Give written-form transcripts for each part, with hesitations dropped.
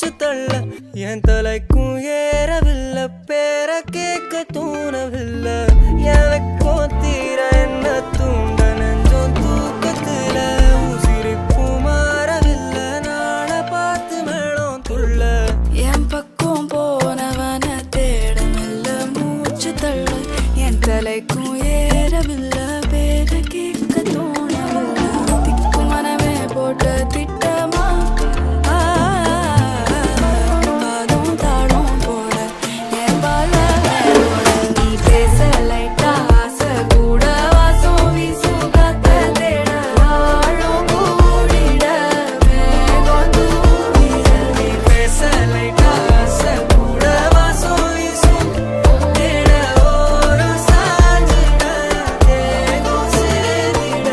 மூச்சு தள்ள என் தலைக்கும் ஏறவில்லை பேர கேட்க தோணவில்லை எனக்கும் தீர என்ன தூண்ட நெஞ்சோம் தூக்கத்துல உசிரிப்பு மாறவில்லை நாள பார்த்து மேளம் துள்ள என் பக்கம் போனவன தேடமில்ல மூச்சு தள்ள என் தலைக்கும் ஏறவில்லை பேர கேட்க தோணவில்லை திக்கு மனமே போட்ட திட்டமா பாதம் தாளம் போட என் பால நீ பேச லைட்டா ஆசை கூட வாசம் வீசும் காத்த தேட ஆழம் கூடிட மேகம் தூவிட நீ பேச லைட்டா ஆசை கூட வாசம் வீசும் தேட ஓரம் சாஞ்சிட தேகம் சேர்ந்திட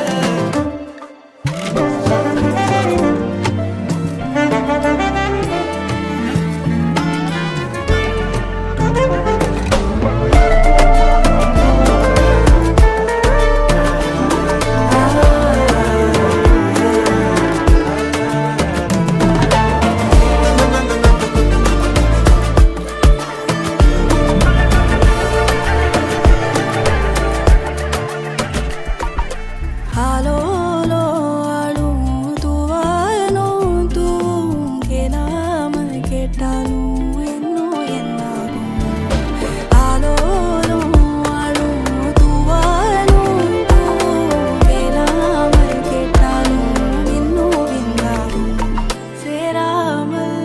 ஆலோலோ ஆளும் தூவாலும் தூவும் கேளாமல் கேட்டாலும் இன்னும் என்னாகும் ஆலோலோ ஆளும் தூவாலும் தூவும் கேளாமல் கேட்டாலும் இன்னும் என்னாகும் சேராமல்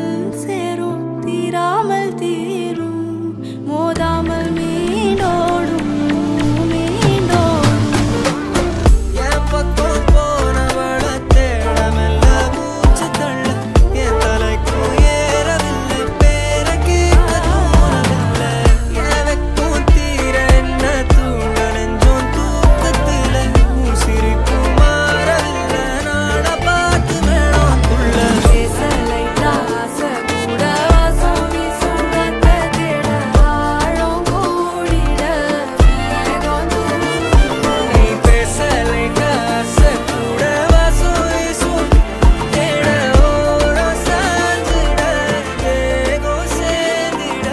சேரும் தீராமல் தீரும் மோதாமல் மீண்டோடும் என் பக்கம் போனவள தேடமெல்ல மூச்சு தள்ள என் தலைக்கும் ஏறவில்லை பேர கேட்க தோணவில்லை எனக்கும் தீர என்ன தூண்ட நெஞ்சோம் தூக்கத்துல சிரிப்பு மாறவில்லை நாள பார்த்து மேளம் துள்ள பேச லைட்டா ஆசை கூட வாசம் வீசும் காத்த தேட ஆழம் கூடிட மேகம் தூவிட நீ பேச லைட்டா ஆசை கூட வாசம் வீசும் தேட ஓரம் சாஞ்சிட தேகம் சேர்ந்திட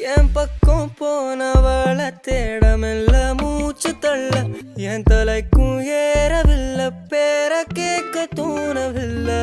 என் பக்கம் போனவள தேடமெல்ல மூச்சு தள்ள என் தலைக்கும் ஏறவில்லை பேர கேட்க தோணவில்லை